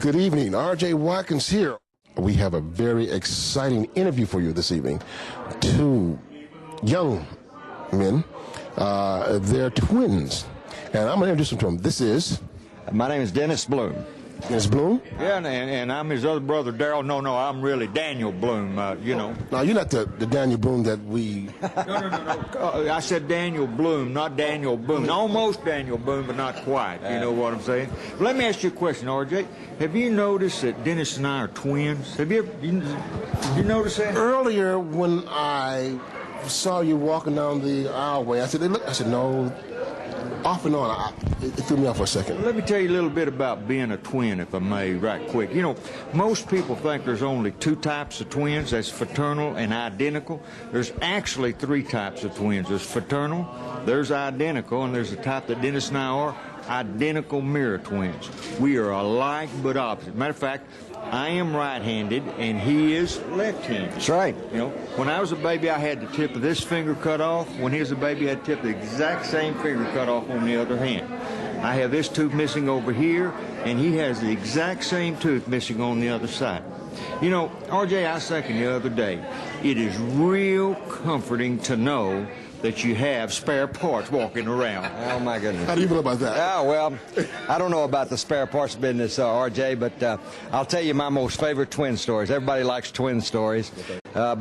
Good evening. R.J. Watkins here. We have a very exciting interview for you this evening. Two young men. They're twins. And I'm going to introduce them to them. This is... My name is Dennis Bloom. Dennis Bloom? Yeah, and I'm his other brother, Daryl. No, I'm really Daniel Bloom, you know. Now, you're not the Daniel Bloom that we... No. I said Daniel Bloom, not Daniel Boone. Almost Daniel Boone, but not quite. You know what I'm saying? Let me ask you a question, RJ. Have you noticed that Dennis and I are twins? Have you noticed that? Earlier, when I saw you walking down the aisleway, I said, "Hey, look," I said, no. Off and on, it threw me off for a second. Let me tell you a little bit about being a twin, if I may, right quick. You know, most people think there's only two types of twins. That's fraternal and identical. There's actually three types of twins. There's fraternal, there's identical, and there's the type that Dennis and I are, identical mirror twins. We are alike but opposite. Matter of fact, I am right-handed, and he is left-handed. That's right. You know, when I was a baby, I had the tip of this finger cut off. When he was a baby, I had the tip of the exact same finger cut off on the other hand. I have this tooth missing over here, and he has the exact same tooth missing on the other side. You know, RJ, I was thinking the other day, it is real comforting to know that you have spare parts walking around. Oh, my goodness. How do you feel about that? Oh, well, I don't know about the spare parts business, RJ, but I'll tell you my most favorite twin stories. Everybody likes twin stories. I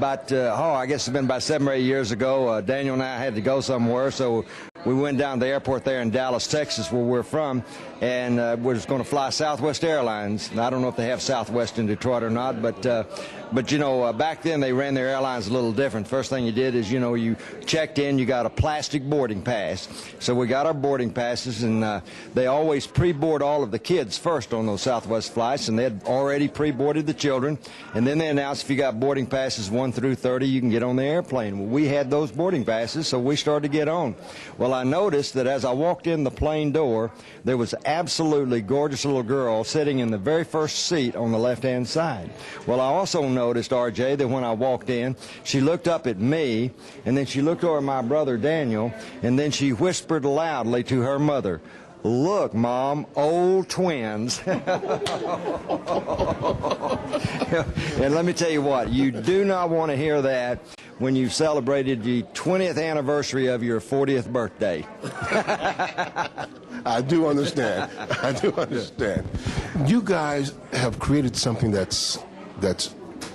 guess it's been about 7 or 8 years ago, Daniel and I had to go somewhere, so we went down to the airport there in Dallas, Texas, where we're from, and we're just going to fly Southwest Airlines. And I don't know if they have Southwest in Detroit or not, but you know, back then they ran their airlines a little different. First thing you did is, you know, you checked in, you got a plastic boarding pass. So we got our boarding passes, and they always pre-board all of the kids first on those Southwest flights, and they had already pre-boarded the children. And then they announced if you got boarding passes 1 through 30, you can get on the airplane. Well, we had those boarding passes, so we started to get on. Well, I noticed that as I walked in the plane door, there was absolutely gorgeous little girl sitting in the very first seat on the left-hand side. Well, I also noticed, RJ, that when I walked in, she looked up at me, and then she looked over at my brother Daniel, and then she whispered loudly to her mother, "Look, Mom, old twins." And let me tell you what, you do not want to hear that when you've celebrated the 20th anniversary of your 40th birthday. I do understand. I do understand. You guys have created something that's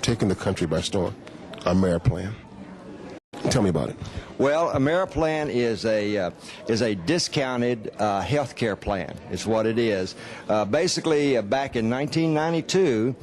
taken the country by storm, AmeriPlan. Tell me about it. Well, AmeriPlan is a discounted health care plan. It's what it is. Basically, back in 1992,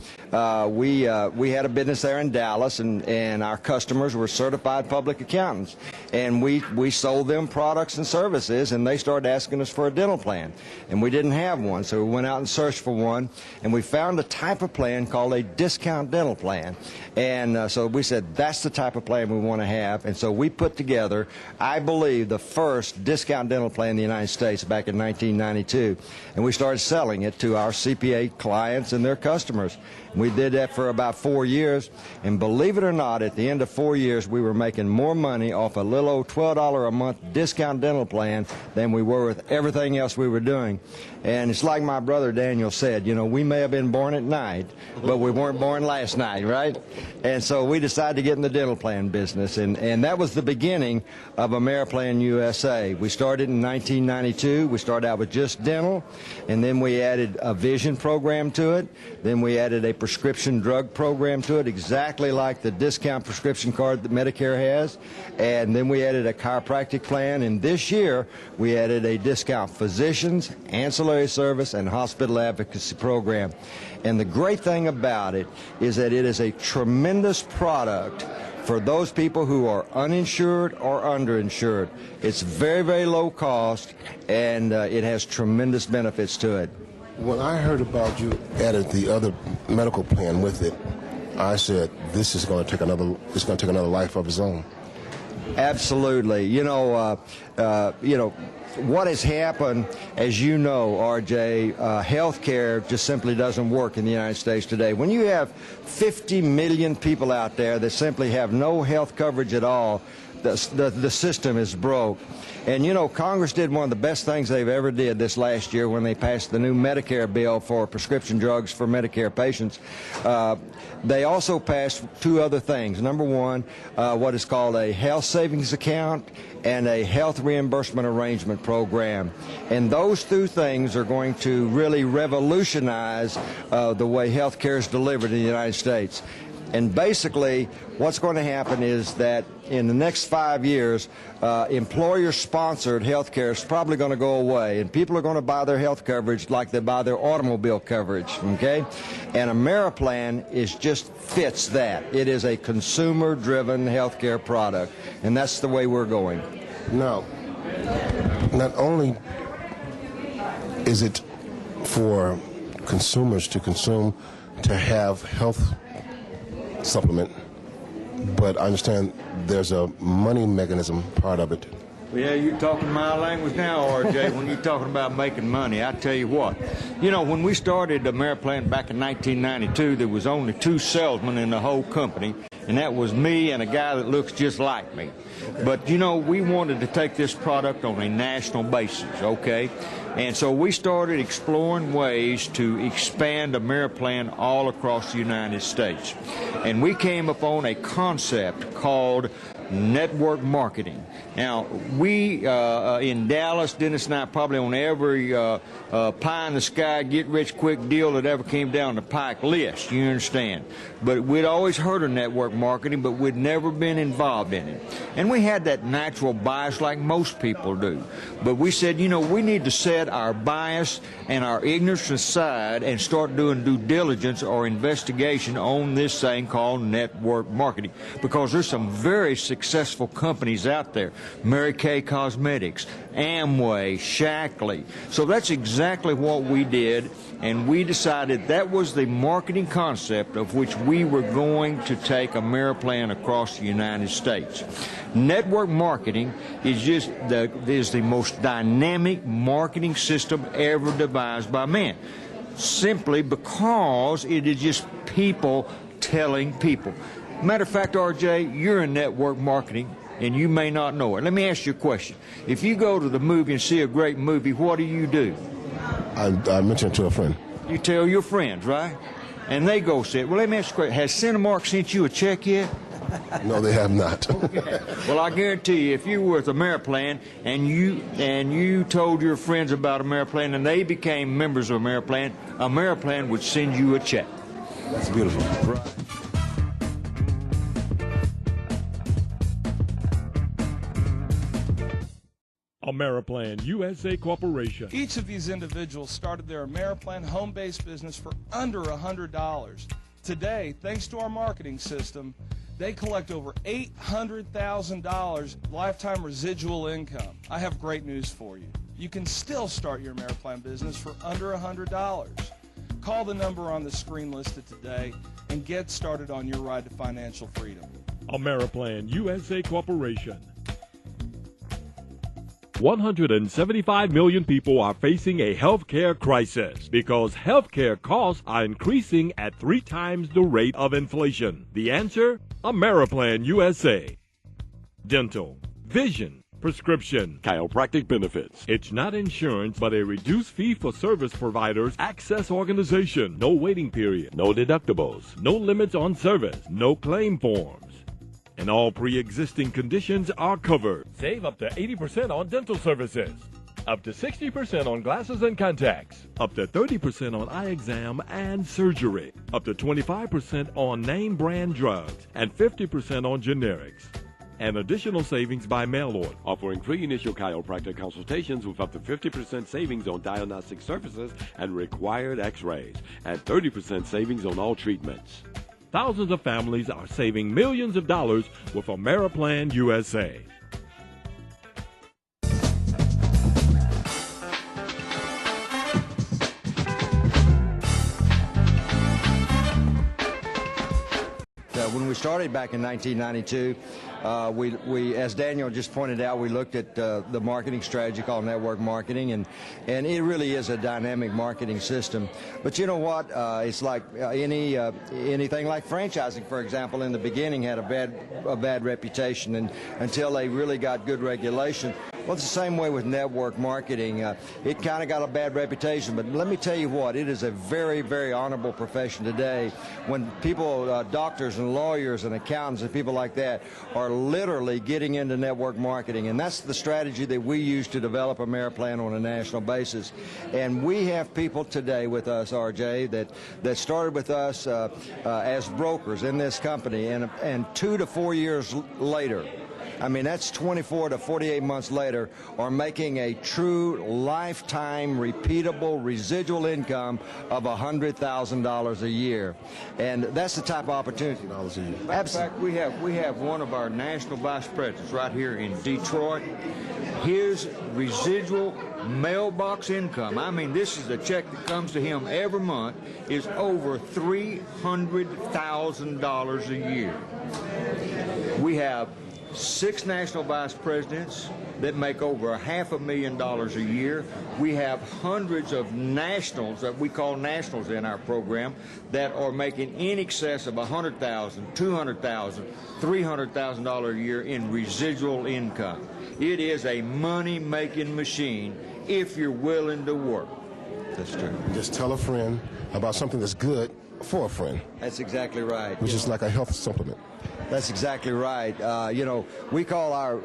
we had a business there in Dallas, and our customers were certified public accountants. And we sold them products and services, and they started asking us for a dental plan. And we didn't have one, so we went out and searched for one, and we found a type of plan called a discount dental plan. And so we said, that's the type of plan we want to have. And so we put together, I believe, the first discount dental plan in the United States back in 1992. And we started selling it to our CPA clients and their customers. We did that for about 4 years, and believe it or not, at the end of 4 years, we were making more money off a little old $12 a month discount dental plan than we were with everything else we were doing. And it's like my brother Daniel said, you know, we may have been born at night, but we weren't born last night, right? And so we decided to get in the dental plan business, and that was the beginning of AmeriPlan USA. We started in 1992. We started out with just dental, and then we added a vision program to it. Then we added a prescription drug program to it, exactly like the discount prescription card that Medicare has. And then we added a chiropractic plan, and this year we added a discount physicians, ancillary service, and hospital advocacy program. And the great thing about it is that it is a tremendous product for those people who are uninsured or underinsured. It's very, very low cost, and it has tremendous benefits to it. When I heard about you added the other medical plan with it, I said, this is going to take another life of its own. Absolutely. You know, what has happened, as you know, RJ, health care just simply doesn't work in the United States today. When you have 50 million people out there that simply have no health coverage at all, the system is broke. And you know, Congress did one of the best things they've ever did this last year when they passed the new Medicare bill for prescription drugs for Medicare patients. They also passed two other things. Number one, what is called a health savings account and a health reimbursement arrangement program. And those two things are going to really revolutionize the way health care is delivered in the United States. And basically, what's going to happen is that in the next 5 years, employer-sponsored health care is probably going to go away, and people are going to buy their health coverage like they buy their automobile coverage, okay? And AmeriPlan just fits that. It is a consumer-driven health care product, and that's the way we're going. Now, not only is it for consumers to consume, to have health supplement, but I understand there's a money mechanism part of it. Yeah, you're talking my language now, RJ, when you're talking about making money. I tell you what, you know, when we started AmeriPlan back in 1992, there was only 2 salesmen in the whole company, and that was me and a guy that looks just like me. But, you know, we wanted to take this product on a national basis, okay? And so we started exploring ways to expand AmeriPlan all across the United States. And we came upon a concept called network marketing. Now, we in Dallas, Dennis and I, probably on every pie in the sky, get rich quick deal that ever came down the pike list, you understand. But we'd always heard of network marketing, but we'd never been involved in it. And we had that natural bias like most people do. But we said, you know, we need to set our bias and our ignorance aside and start doing due diligence or investigation on this thing called network marketing. Because there's some very successful companies out there. Mary Kay Cosmetics, Amway, Shackley. So that's exactly what we did, and we decided that was the marketing concept of which we were going to take AmeriPlan across the United States. Network marketing is the most dynamic marketing system ever devised by man, simply because it is just people telling people. Matter of fact, RJ, you're in network marketing, and you may not know it. Let me ask you a question. If you go to the movie and see a great movie, what do? I mentioned it to a friend. You tell your friends, right? And they go see it. Well, let me ask you a question. Has Cinemark sent you a check yet? No, they have not. Okay. Well, I guarantee you, if you were with AmeriPlan and you told your friends about AmeriPlan and they became members of AmeriPlan, AmeriPlan would send you a check. That's beautiful. Right. AmeriPlan USA Corporation. Each of these individuals started their AmeriPlan home-based business for under $100. Today, thanks to our marketing system, they collect over $800,000 lifetime residual income. I have great news for you. You can still start your AmeriPlan business for under $100. Call the number on the screen listed today and get started on your ride to financial freedom. AmeriPlan USA Corporation. 175 million people are facing a healthcare crisis because healthcare costs are increasing at 3 times the rate of inflation. The answer? AmeriPlan USA. Dental, vision, prescription, chiropractic benefits. It's not insurance, but a reduced fee for service providers, access organization, no waiting period, no deductibles, no limits on service, no claim forms. And all pre-existing conditions are covered. Save up to 80% on dental services, up to 60% on glasses and contacts, up to 30% on eye exam and surgery, up to 25% on name brand drugs, and 50% on generics. And additional savings by mail order, offering free initial chiropractic consultations with up to 50% savings on diagnostic services and required x-rays, and 30% savings on all treatments. Thousands of families are saving millions of dollars with AmeriPlan USA. when we started back in 1992, we, as Daniel just pointed out, we looked at the marketing strategy called network marketing, and it really is a dynamic marketing system. But you know what? It's like anything like franchising, for example, in the beginning had a bad reputation, and until they really got good regulation. Well, it's the same way with network marketing. It kind of got a bad reputation, but let me tell you what, it is a very, very honorable profession today when people, doctors and lawyers and accountants and people like that are literally getting into network marketing, and that's the strategy that we use to develop AmeriPlan on a national basis. And we have people today with us, RJ, that started with us as brokers in this company, and 2 to 4 years later, I mean, that's 24 to 48 months later, are making a true lifetime repeatable residual income of $100,000 a year. And that's the type of opportunity. In fact, we have one of our national vice presidents right here in Detroit. His residual mailbox income, I mean, this is a check that comes to him every month, is over $300,000 a year. We have 6 national vice presidents that make over $500,000 a year. We have hundreds of nationals that we call nationals in our program that are making in excess of $100,000, $200,000, $300,000 a year in residual income. It is a money-making machine if you're willing to work. That's true. Just tell a friend about something that's good for a friend. That's exactly right. Which is like a health supplement. That's exactly right. You know, we call our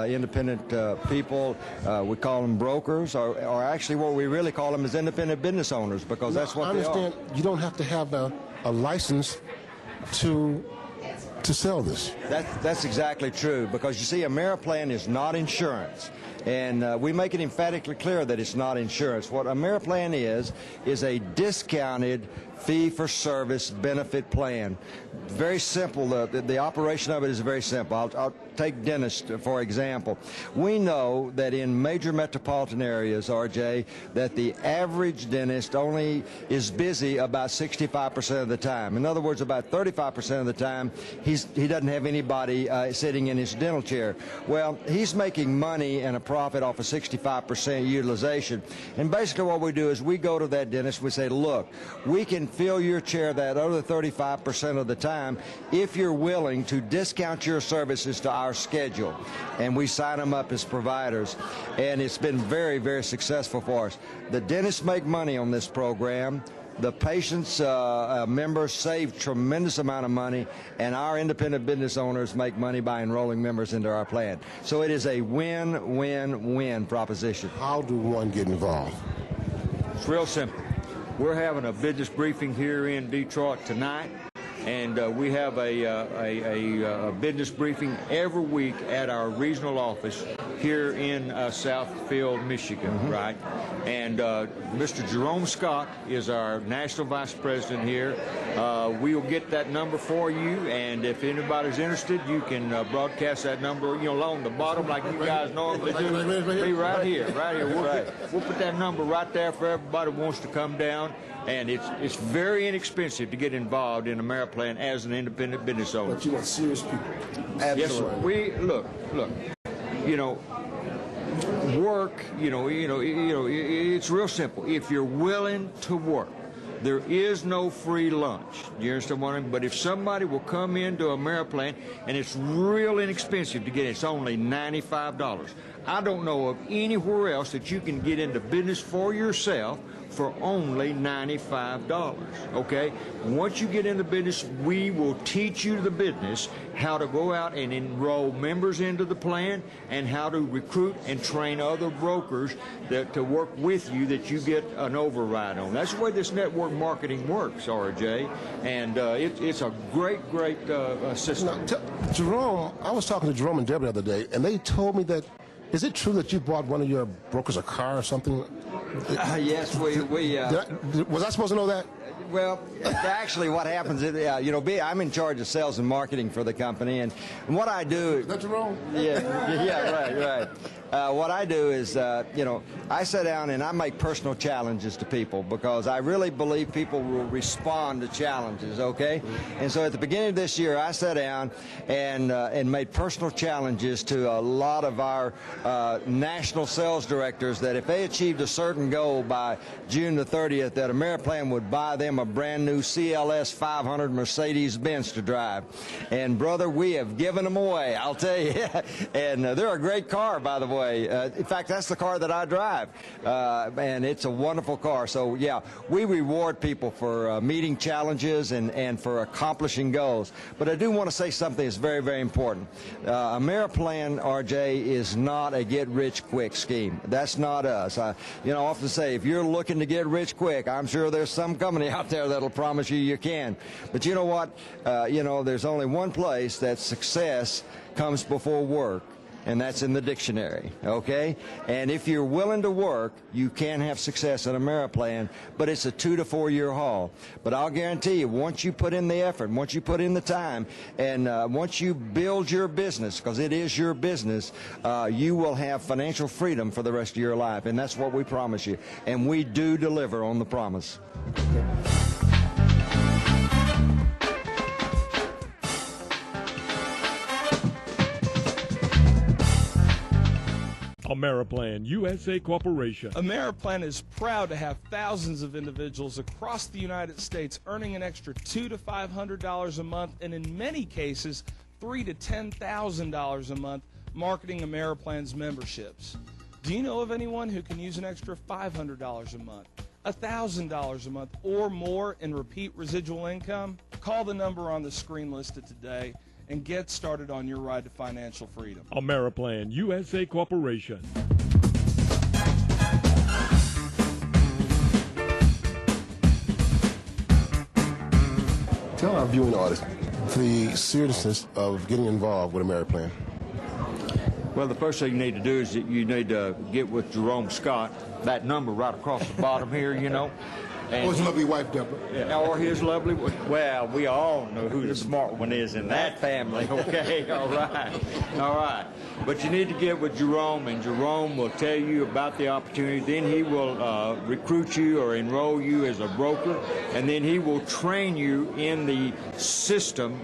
independent people, we call them brokers, or actually what we really call them is independent business owners, because that's what they are. I understand you don't have to have a license to sell this. That's exactly true, because you see, AmeriPlan is not insurance. And we make it emphatically clear that it's not insurance. What AmeriPlan is a discounted fee-for-service benefit plan. Very simple. The operation of it is very simple. I'll take dentists, for example. We know that in major metropolitan areas, RJ, that the average dentist only is busy about 65% of the time. In other words, about 35% of the time, he doesn't have anybody sitting in his dental chair. Well, he's making money and a profit off of 65% utilization. And basically what we do is we go to that dentist, we say, look, we can fill your chair that other 35% of the time if you're willing to discount your services to our schedule. And we sign them up as providers. And it's been very, very successful for us. The dentists make money on this program. The patients, members save tremendous amount of money, and our independent business owners make money by enrolling members into our plan. So it is a win-win-win proposition. How do one get involved? It's real simple. We're having a business briefing here in Detroit tonight, and we have a business briefing every week at our regional office here in Southfield, Michigan, right? And Mr. Jerome Scott is our national vice president here. We will get that number for you, and if anybody's interested, you can broadcast that number, you know, along the bottom like you guys normally do. Be right here. We'll put that number right there for everybody who wants to come down. And it's very inexpensive to get involved in AmeriPlan as an independent business owner. But you want serious people. Absolutely. Yes, sir. We look. You know, work. You know. It's real simple. If you're willing to work, there is no free lunch. You understand what I mean? But if somebody will come into AmeriPlan, and it's real inexpensive to get it, it's only $95. I don't know of anywhere else that you can get into business for yourself for only $95, okay? Once you get in the business, we will teach you the business, how to go out and enroll members into the plan, and how to recruit and train other brokers to work with you that you get an override on. That's the way this network marketing works, RJ, and it's a great system. Now, Jerome, I was talking to Jerome and Deborah the other day, and they told me that, is it true that you bought one of your brokers a car or something? Yes, we was I supposed to know that? Well, actually, what happens is, I'm in charge of sales and marketing for the company, and what I do. That's wrong. Yeah, right. What I do is, I sit down and I make personal challenges to people because I really believe people will respond to challenges, okay? And so at the beginning of this year, I sat down and made personal challenges to a lot of our national sales directors that if they achieved a certain goal by June the 30th, that AmeriPlan would buy them a brand new CLS 500 Mercedes-Benz to drive. And, brother, we have given them away, I'll tell you. And they're a great car, by the way. In fact, that's the car that I drive, and it's a wonderful car. So, yeah, we reward people for meeting challenges and for accomplishing goals. But I do want to say something that's very, very important. AmeriPlan, RJ, is not a get-rich-quick scheme. That's not us. I often say, if you're looking to get rich quick, I'm sure there's some company out there that'll promise you can. But you know what? There's only one place that success comes before work, and that's in the dictionary, okay? And if you're willing to work, you can have success at AmeriPlan, but it's a 2 to 4 year haul. But I'll guarantee you, once you put in the effort, once you put in the time, and once you build your business, because it is your business, you will have financial freedom for the rest of your life, and that's what we promise you. And we do deliver on the promise. AmeriPlan USA Corporation. AmeriPlan is proud to have thousands of individuals across the United States earning an extra $200 to $500 a month, and in many cases, $3,000 to $10,000 a month marketing AmeriPlan's memberships. Do you know of anyone who can use an extra $500 a month, $1,000 a month, or more in repeat residual income? Call the number on the screen listed today and get started on your ride to financial freedom. AmeriPlan USA Corporation. Tell our viewing audience the seriousness of getting involved with AmeriPlan. Well, the first thing you need to do is that you need to get with Jerome Scott, that number right across the bottom here, And Or his lovely wife, Deborah. Yeah, or his lovely, well, we all know who the smart one is in that family, okay? All right. But you need to get with Jerome, and Jerome will tell you about the opportunity. Then he will recruit you or enroll you as a broker, and then he will train you in the system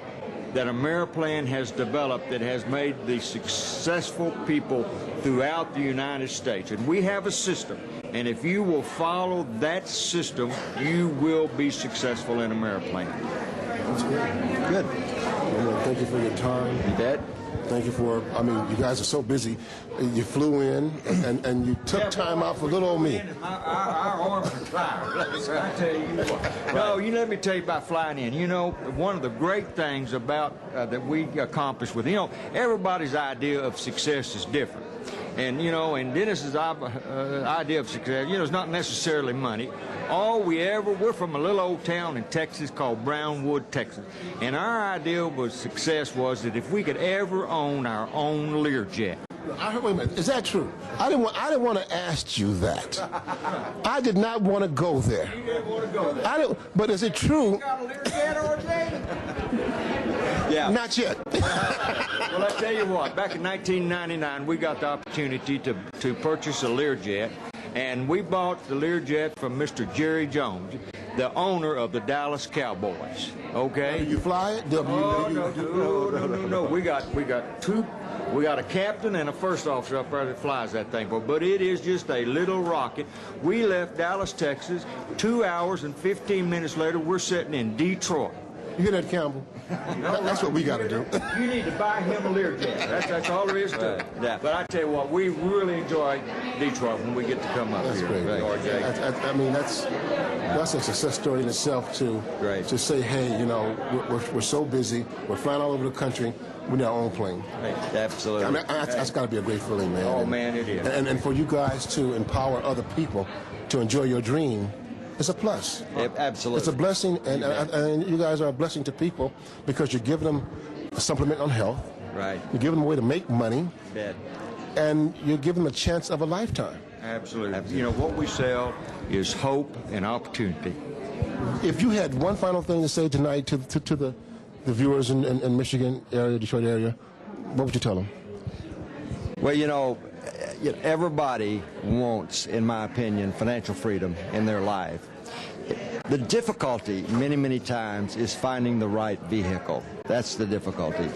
that AmeriPlan has developed that has made the successful people throughout the United States. And we have a system, and if you will follow that system, you will be successful in AmeriPlan. That's good. Well, thank you for your time. You bet. Thank you for, you guys are so busy. You flew in and you took time out for little old me. Our arms are tired. I tell you what. No, let me tell you about flying in. One of the great things about that we accomplished with, everybody's idea of success is different. And, and Dennis's idea of success, is not necessarily money. We're from a little old town in Texas called Brownwood, Texas. And our idea of success was that if we could ever own our own Learjet. Wait a minute, is that true? I didn't want to ask you that. I did not want to go there. You didn't want to go there. But is it true? You got a Learjet or a Yeah. Not yet. Well, I tell you what, back in 1999, we got the opportunity to purchase a Learjet, and we bought the Learjet from Mr. Jerry Jones, the owner of the Dallas Cowboys. Okay? Did you fly it? No. We got a captain and a first officer up there that flies that thing, but it is just a little rocket. We left Dallas, Texas. 2 hours and 15 minutes later, we're sitting in Detroit. You hear that, Campbell? That's what we got to do. You need to buy him a Learjet. That's all there is to it. Yeah. But I tell you what, we really enjoy Detroit when we get to come up That's here. great. RJ. That's a success story in itself to say, hey, we're so busy, we're flying all over the country, we need our own plane. Absolutely. That's got to be a great feeling, man. Oh, man, it is. And for you guys to empower other people to enjoy your dream, it's a plus. Absolutely. It's a blessing, and you guys are a blessing to people because you're giving them a supplement on health. Right. You're giving them a way to make money. Bet. And you're giving them a chance of a lifetime. Absolutely. What we sell is hope and opportunity. If you had one final thing to say tonight to the viewers in Michigan area, Detroit area, what would you tell them? Well, everybody wants, in my opinion, financial freedom in their life. The difficulty many, many times is finding the right vehicle. That's the difficulty.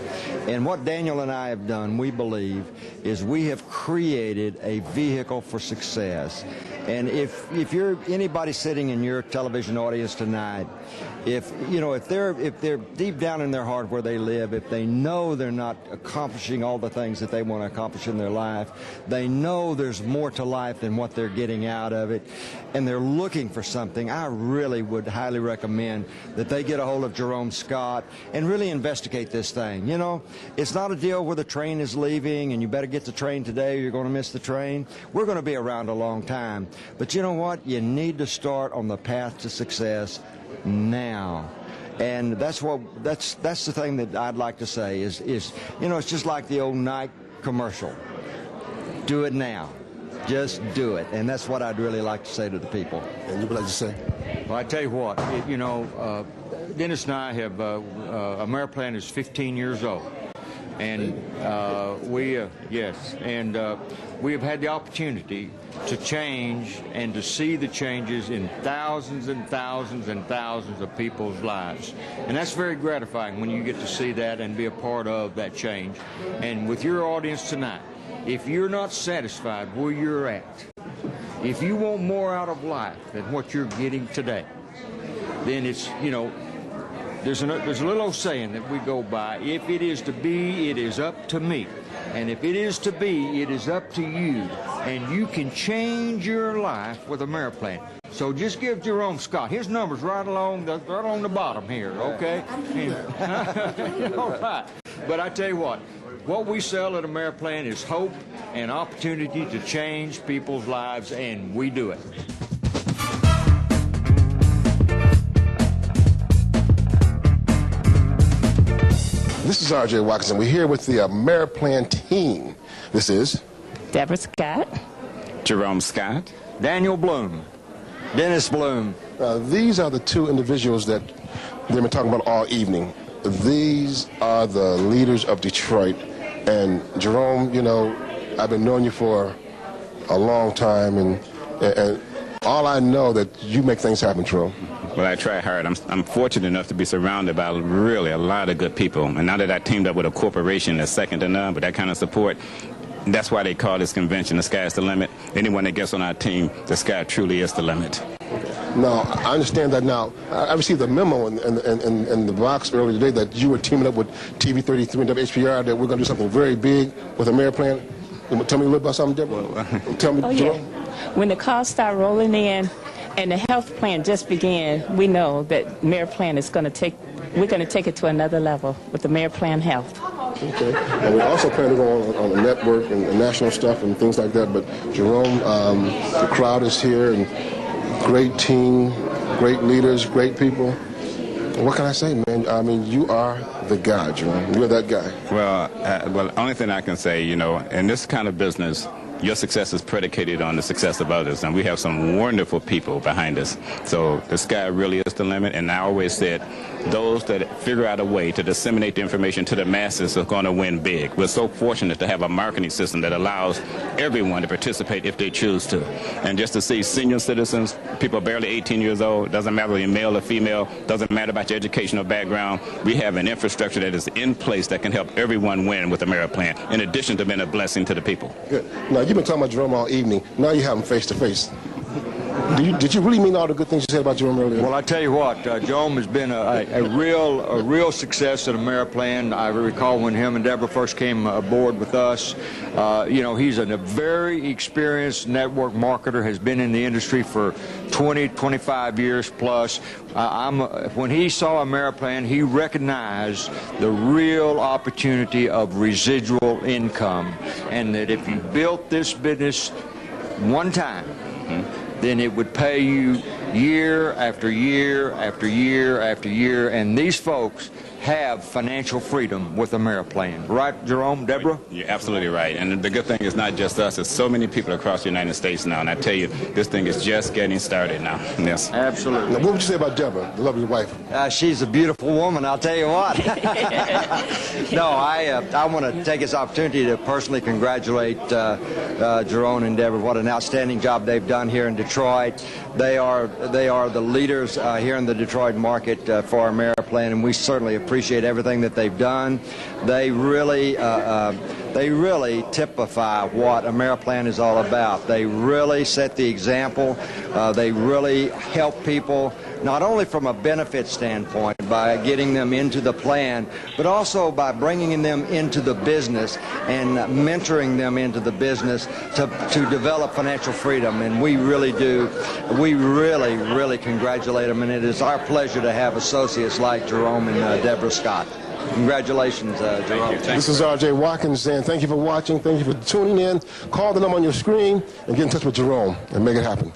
And what Daniel and I have done, we believe, is we have created a vehicle for success. And if you're anybody sitting in your television audience tonight, if they're deep down in their heart where they live, if they know they're not accomplishing all the things that they want to accomplish in their life, they know there's more to life than what they're getting out of it, and they're looking for something, I really would highly recommend that they get a hold of Jerome Scott and really investigate this thing. It's not a deal where the train is leaving and you better get the train today or you're going to miss the train. We're going to be around a long time. But you know what? You need to start on the path to success now. And that's the thing that I'd like to say is it's just like the old Nike commercial. Do it now. Just do it. And that's what I'd really like to say to the people. And you would like to say? Well, I tell you what, Dennis and I have, AmeriPlan is 15 years old. And we have had the opportunity to change and to see the changes in thousands and thousands and thousands of people's lives. And that's very gratifying when you get to see that and be a part of that change. And with your audience tonight, if you're not satisfied where you're at, if you want more out of life than what you're getting today, then it's, there's a little old saying that we go by, if it is to be, it is up to me. And if it is to be, it is up to you. And you can change your life with AmeriPlan. So just give Jerome Scott his numbers right on the bottom here, okay? All right. But I tell you what we sell at AmeriPlan is hope and opportunity to change people's lives, and we do it. This is R.J. Watkins, and we're here with the AmeriPlan team. This is Deborah Scott, Jerome Scott, Daniel Bloom, Dennis Bloom. These are the two individuals that they've been talking about all evening. These are the leaders of Detroit. And Jerome, I've been knowing you for a long time, and all I know that you make things happen, Jerome. Well, I try hard. I'm fortunate enough to be surrounded by really a lot of good people. And now that I teamed up with a corporation that's second to none, with that kind of support, that's why they call this convention The Sky's the Limit. Anyone that gets on our team, the sky truly is the limit. Now, I understand that now. I received a memo in the box earlier today that you were teaming up with TV33 and WHPR, that we're going to do something very big with AmeriPlan. Tell me a little about something, Deborah. Tell me, Jerome. When the calls start rolling in and the health plan just began, we know that AmeriPlan is going to take it to another level with AmeriPlan Health. Okay. And we also plan to go on the network and national stuff and things like that. But Jerome, the crowd is here, and great team, great leaders, great people. What can I say, man? I mean, you are the guy, Jerome. You're that guy. Well, the only thing I can say, in this kind of business, your success is predicated on the success of others, and we have some wonderful people behind us. So the sky really is the limit, and I always said those that figure out a way to disseminate the information to the masses are going to win big. We're so fortunate to have a marketing system that allows everyone to participate if they choose to. And just to see senior citizens, people barely 18 years old, doesn't matter whether you're male or female, doesn't matter about your educational background, we have an infrastructure that is in place that can help everyone win with AmeriPlan, in addition to being a blessing to the people. Good. Now, you've been talking about Jerome all evening. Now you have him face to face. Did you really mean all the good things you said about Jerome earlier? Well, I tell you what, Jerome has been a real success at AmeriPlan. I recall when him and Deborah first came aboard with us. He's a very experienced network marketer, has been in the industry for 20, 25 years plus. When he saw AmeriPlan, he recognized the real opportunity of residual income, and that if you built this business one time, then it would pay you year after year after year after year. And these folks have financial freedom with AmeriPlan. Right, Jerome, Deborah? You're absolutely right. And the good thing is not just us, it's so many people across the United States now. And I tell you, this thing is just getting started now. Yes. Absolutely. Now, what would you say about Deborah, the lovely wife? She's a beautiful woman, I'll tell you what. No, I want to take this opportunity to personally congratulate Jerome and Deborah. What an outstanding job they've done here in Detroit. They are the leaders here in the Detroit market for AmeriPlan, and we certainly appreciate everything that they've done. They really typify what AmeriPlan is all about. They really set the example. They really help people, not only from a benefit standpoint by getting them into the plan, but also by bringing them into the business and mentoring them into the business to develop financial freedom. And we really do. We really congratulate them, and it is our pleasure to have associates like Jerome and Deborah Scott. Congratulations, Jerome. This is R.J. Watkins saying thank you for watching, thank you for tuning in. Call the number on your screen and get in touch with Jerome and make it happen.